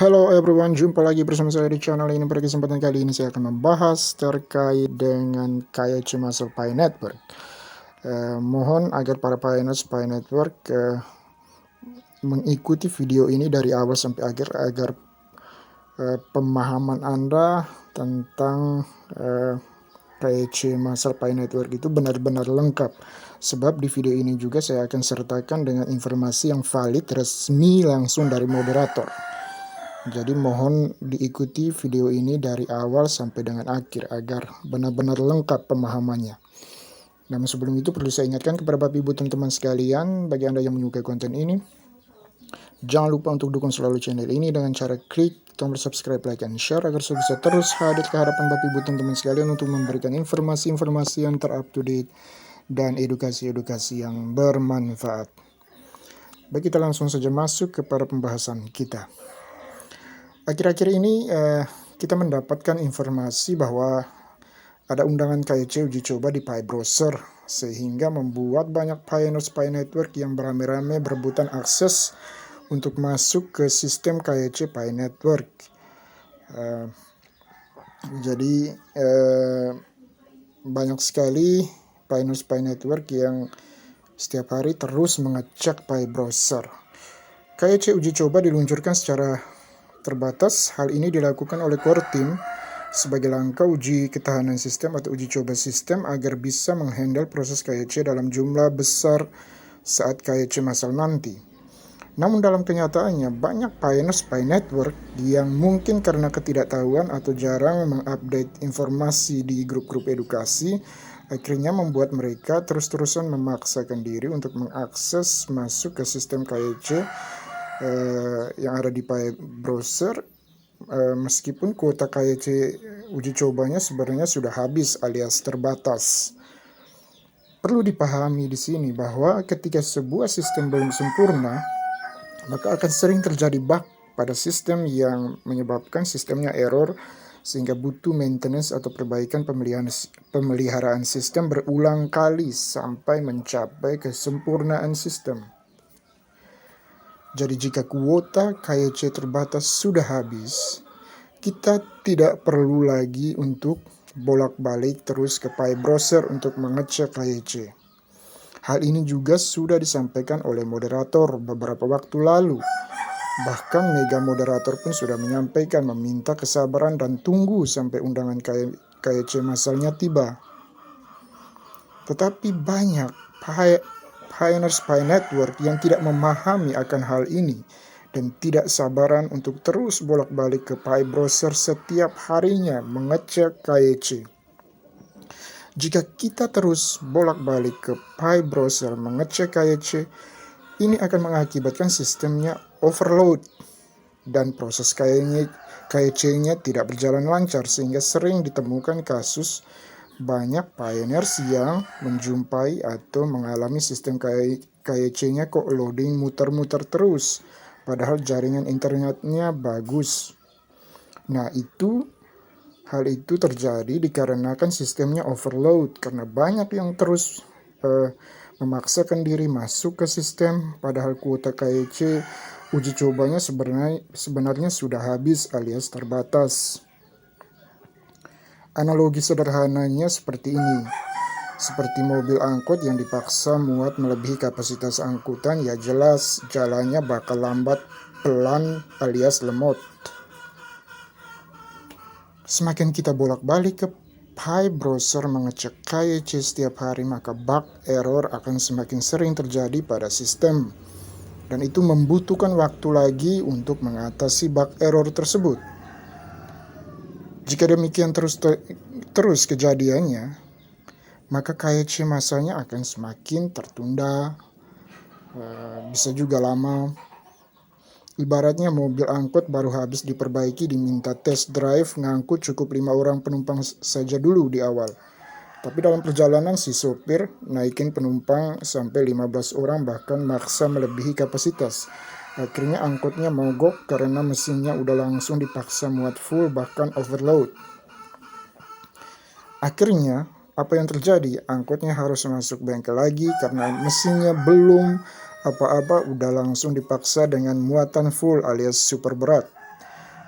Halo everyone, jumpa lagi bersama saya di channel ini. Pada kesempatan kali ini saya akan membahas terkait dengan KYC Muscle Pi Network. Mohon agar para pioneers Pi Network mengikuti video ini dari awal sampai akhir agar pemahaman Anda tentang KYC Muscle Pi Network itu benar-benar lengkap. Sebab di video ini juga saya akan sertakan dengan informasi yang valid resmi langsung dari moderator. Jadi mohon diikuti video ini dari awal sampai dengan akhir agar benar-benar lengkap pemahamannya. Namun sebelum itu perlu saya ingatkan kepada Bapak Ibu teman-teman sekalian, bagi Anda yang menyukai konten ini, jangan lupa untuk dukung selalu channel ini dengan cara klik tombol subscribe, like, dan share agar saya bisa terus hadir ke hadapan Bapak Ibu teman-teman sekalian untuk memberikan informasi-informasi yang ter-up-to-date dan edukasi-edukasi yang bermanfaat. Baik, kita langsung saja masuk kepada pembahasan kita. Akhir-akhir ini kita mendapatkan informasi bahwa ada undangan KYC uji coba di Pi Browser, sehingga membuat banyak pioneers Pi Network yang beramai-ramai berebutan akses untuk masuk ke sistem KYC Pi Network. Jadi banyak sekali pioneers Pi Network yang setiap hari terus mengecek Pi Browser. KYC uji coba diluncurkan secara terbatas. Hal ini dilakukan oleh core team sebagai langkah uji ketahanan sistem atau uji coba sistem agar bisa menghandle proses KYC dalam jumlah besar saat KYC massal nanti. Namun dalam kenyataannya banyak pioneers Pi Network yang mungkin karena ketidaktahuan atau jarang mengupdate informasi di grup-grup edukasi, akhirnya membuat mereka terus-terusan memaksakan diri untuk mengakses masuk ke sistem KYC yang ada di Pi Browser, meskipun kuota KYC uji cobanya sebenarnya sudah habis alias terbatas. Perlu dipahami di sini bahwa ketika sebuah sistem belum sempurna, maka akan sering terjadi bug pada sistem yang menyebabkan sistemnya error, sehingga butuh maintenance atau perbaikan pemeliharaan sistem berulang kali sampai mencapai kesempurnaan sistem. Jadi jika kuota KYC terbatas sudah habis, kita tidak perlu lagi untuk bolak-balik terus ke Pi Browser untuk mengecek KYC. Hal ini juga sudah disampaikan oleh moderator beberapa waktu lalu. Bahkan mega moderator pun sudah menyampaikan meminta kesabaran dan tunggu sampai undangan KYC massalnya tiba. Tetapi banyak pioneers Pi Network yang tidak memahami akan hal ini dan tidak sabaran untuk terus bolak-balik ke Pi Browser setiap harinya mengecek KYC. Jika kita terus bolak-balik ke Pi Browser mengecek KYC, ini akan mengakibatkan sistemnya overload dan proses KYC-nya tidak berjalan lancar, sehingga sering ditemukan kasus banyak pioneers yang menjumpai atau mengalami sistem KYC-nya kok loading muter-muter terus, padahal jaringan internetnya bagus. Nah, hal itu terjadi dikarenakan sistemnya overload karena banyak yang terus memaksakan diri masuk ke sistem, padahal kuota KYC uji cobanya sebenarnya sudah habis alias terbatas. Analogi sederhananya seperti ini. Seperti mobil angkut yang dipaksa muat melebihi kapasitas angkutan, ya jelas jalannya bakal lambat, pelan alias lemot. Semakin kita bolak-balik ke Pi Browser mengecek KYC setiap hari, maka bug error akan semakin sering terjadi pada sistem. Dan itu membutuhkan waktu lagi untuk mengatasi bug error tersebut. Jika demikian terus kejadiannya, maka KYC masanya akan semakin tertunda, bisa juga lama. Ibaratnya mobil angkut baru habis diperbaiki, diminta test drive, ngangkut cukup 5 orang penumpang saja dulu di awal. Tapi dalam perjalanan si sopir naikin penumpang sampai 15 orang, bahkan maksa melebihi kapasitas. Akhirnya angkutnya mogok karena mesinnya udah langsung dipaksa muat full, bahkan overload. Akhirnya apa yang terjadi? Angkutnya harus masuk bengkel lagi karena mesinnya belum apa-apa udah langsung dipaksa dengan muatan full alias super berat.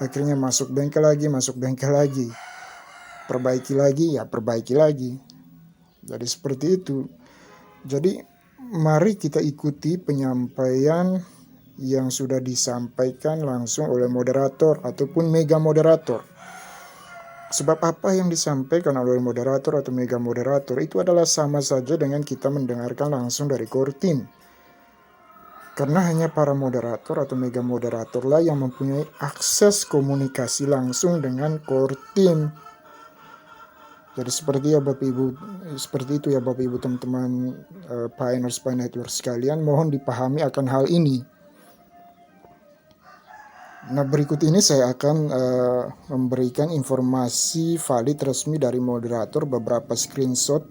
Akhirnya masuk bengkel lagi, perbaiki lagi, ya perbaiki lagi. Jadi seperti itu. Jadi mari kita ikuti penyampaian yang sudah disampaikan langsung oleh moderator ataupun mega moderator. Sebab apa yang disampaikan oleh moderator atau mega moderator itu adalah sama saja dengan kita mendengarkan langsung dari core team. Karena hanya para moderator atau mega moderatorlah yang mempunyai akses komunikasi langsung dengan core team. Jadi seperti itu ya Bapak Ibu teman-teman Pioneers Pi Network sekalian, mohon dipahami akan hal ini. Nah, berikut ini saya akan memberikan informasi valid resmi dari moderator, beberapa screenshot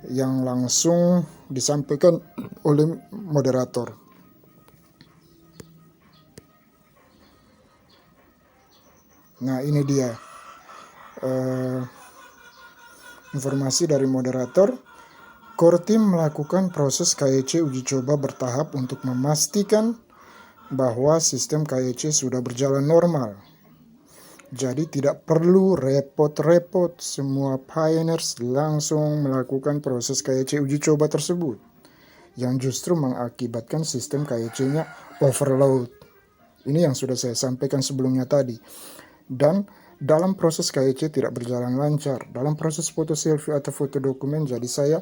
yang langsung disampaikan oleh moderator. Nah, ini dia informasi dari moderator. Core team melakukan proses KYC uji coba bertahap untuk memastikan bahwa sistem KYC sudah berjalan normal. Jadi tidak perlu repot-repot, semua pioneers langsung melakukan proses KYC uji coba tersebut, yang justru mengakibatkan sistem KYC-nya overload. Ini yang sudah saya sampaikan sebelumnya tadi. Dan dalam proses KYC tidak berjalan lancar, dalam proses foto selfie atau foto dokumen, jadi saya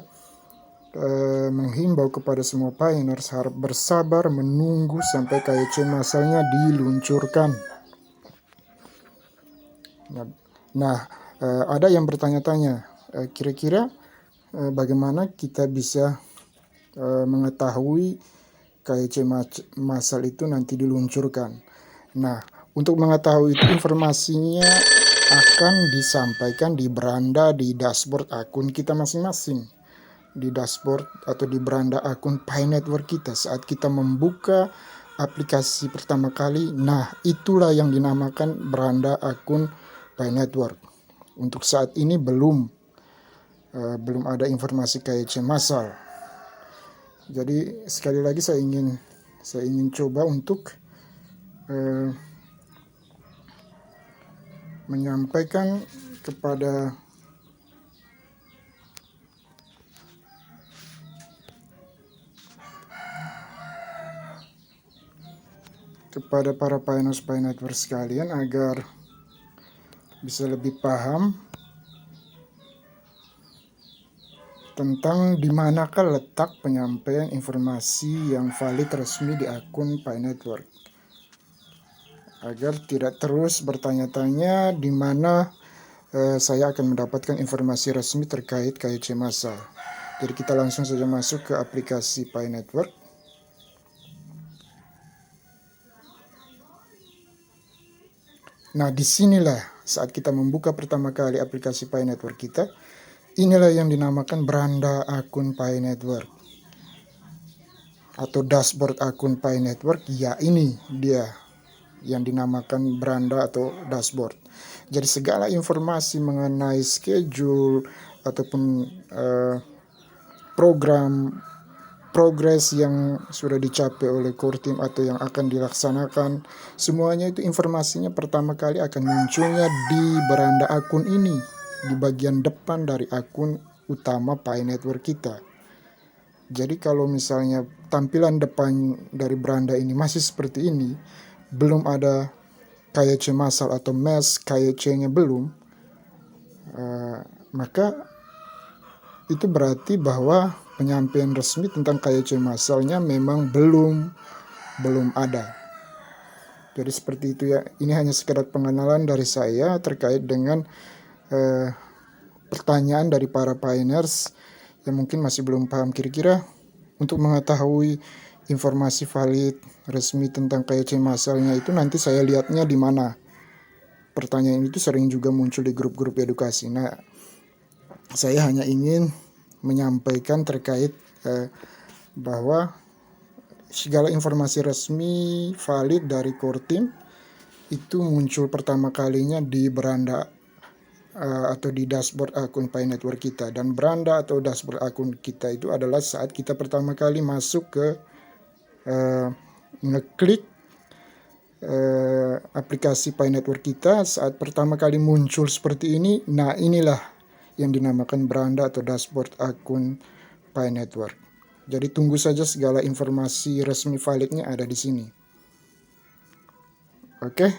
menghimbau kepada semua pioneers harap bersabar menunggu sampai KYC masalnya diluncurkan. Nah, ada yang bertanya-tanya, kira-kira bagaimana kita bisa mengetahui KYC masal itu nanti diluncurkan. Nah, untuk mengetahui itu informasinya akan disampaikan di beranda di dashboard akun kita masing-masing. Di dashboard atau di beranda akun Pi Network kita saat kita membuka aplikasi pertama kali. Nah, itulah yang dinamakan beranda akun Pi Network. Untuk saat ini belum ada informasi KYC massal. Jadi sekali lagi saya ingin coba untuk menyampaikan kepada para pioneers Pi Network sekalian agar bisa lebih paham tentang di manakah letak penyampaian informasi yang valid resmi di akun Pi Network, agar tidak terus bertanya-tanya di mana saya akan mendapatkan informasi resmi terkait KYC massal. Jadi kita langsung saja masuk ke aplikasi Pi Network. Nah, disinilah saat kita membuka pertama kali aplikasi Pi Network kita, inilah yang dinamakan beranda akun Pi Network atau dashboard akun Pi Network. Ya, ini dia yang dinamakan beranda atau dashboard. Jadi segala informasi mengenai schedule ataupun program progres yang sudah dicapai oleh core team atau yang akan dilaksanakan, semuanya itu informasinya pertama kali akan munculnya di beranda akun ini, di bagian depan dari akun utama Pi Network kita. Jadi kalau misalnya tampilan depan dari beranda ini masih seperti ini, belum ada KYC massal atau mass KYC-nya belum, maka itu berarti bahwa penyampaian resmi tentang KYC massalnya memang belum ada. Jadi seperti itu ya. Ini hanya sekedar pengenalan dari saya terkait dengan pertanyaan dari para pioneers yang mungkin masih belum paham. Kira-kira untuk mengetahui informasi valid resmi tentang KYC massalnya itu nanti saya lihatnya di mana. Pertanyaan itu sering juga muncul di grup-grup edukasi. Nah, saya hanya ingin menyampaikan terkait bahwa segala informasi resmi valid dari core team itu muncul pertama kalinya di beranda atau di dashboard akun Pi Network kita. Dan beranda atau dashboard akun kita itu adalah saat kita pertama kali masuk ke ngeklik aplikasi Pi Network kita saat pertama kali muncul seperti ini. Nah, inilah yang dinamakan beranda atau dashboard akun Pi Network. Jadi tunggu saja segala informasi resmi validnya ada di sini. Oke,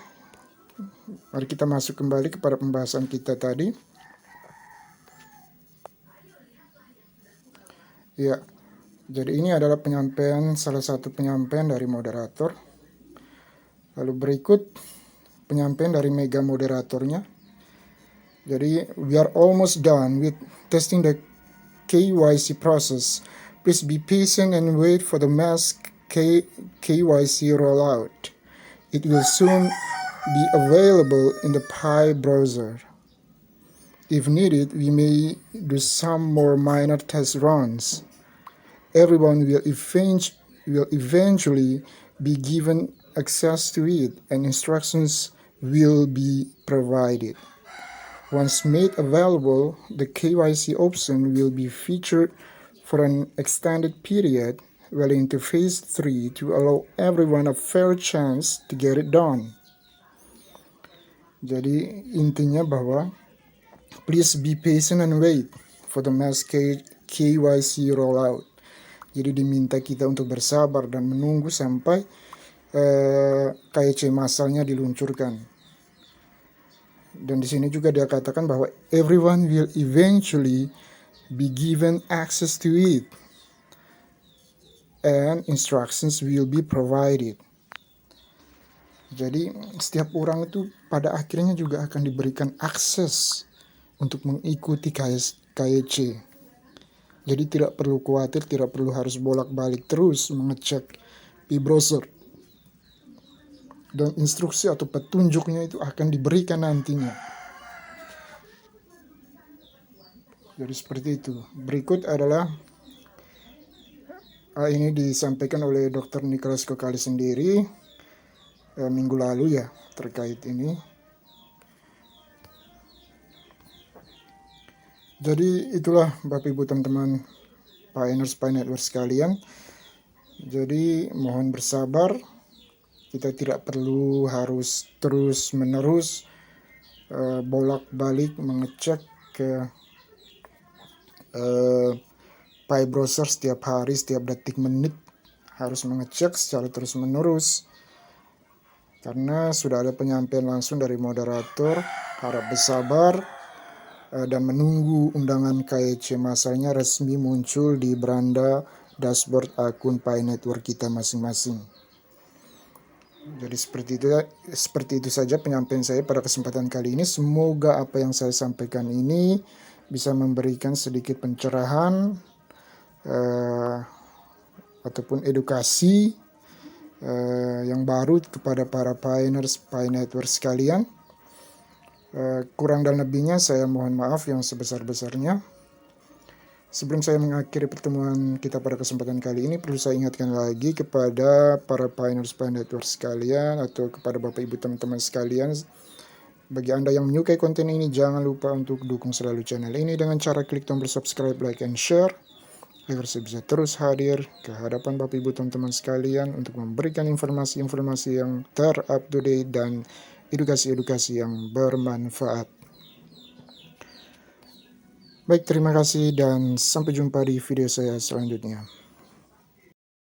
mari kita masuk kembali kepada pembahasan kita tadi. Ya, jadi ini adalah salah satu penyampaian dari moderator. Lalu berikut penyampaian dari mega moderatornya. Jadi, we are almost done with testing the KYC process. Please be patient and wait for the mass KYC rollout. It will soon be available in the Pi browser. If needed, we may do some more minor test runs. Everyone will eventually be given access to it, and instructions will be provided. Once made available, the KYC option will be featured for an extended period, well into phase 3, to allow everyone a fair chance to get it done. Jadi intinya bahwa please be patient and wait for the mass KYC rollout. Jadi diminta kita untuk bersabar dan menunggu sampai KYC masalnya diluncurkan. Dan di sini juga dia katakan bahwa everyone will eventually be given access to it and instructions will be provided. Jadi setiap orang itu pada akhirnya juga akan diberikan akses untuk mengikuti KYC. Jadi tidak perlu khawatir, tidak perlu harus bolak-balik terus mengecek di browser. Dan instruksi atau petunjuknya itu akan diberikan nantinya. Jadi seperti itu. Berikut adalah ini disampaikan oleh Dr. Nicholas Kokali sendiri minggu lalu ya terkait ini. Jadi itulah Bapak Ibu teman-teman Pioneers Pi Network sekalian. Jadi mohon bersabar. Kita tidak perlu harus terus-menerus bolak-balik mengecek ke Pi browser setiap hari, setiap detik menit harus mengecek secara terus-menerus. Karena sudah ada penyampaian langsung dari moderator, harap bersabar dan menunggu undangan KYC masalnya resmi muncul di beranda dashboard akun Pi Network kita masing-masing. Jadi seperti itu saja penyampaian saya pada kesempatan kali ini. Semoga apa yang saya sampaikan ini bisa memberikan sedikit pencerahan ataupun edukasi yang baru kepada para pioneers Pi Network sekalian. Kurang dan lebihnya saya mohon maaf yang sebesar-besarnya. Sebelum saya mengakhiri pertemuan kita pada kesempatan kali ini, perlu saya ingatkan lagi kepada para pioneers Pi Network sekalian atau kepada Bapak Ibu teman-teman sekalian. Bagi Anda yang menyukai konten ini, jangan lupa untuk dukung selalu channel ini dengan cara klik tombol subscribe, like, and share agar saya bisa terus hadir ke hadapan Bapak Ibu teman-teman sekalian untuk memberikan informasi-informasi yang up-to-date dan edukasi-edukasi yang bermanfaat. Baik, terima kasih dan sampai jumpa di video saya selanjutnya.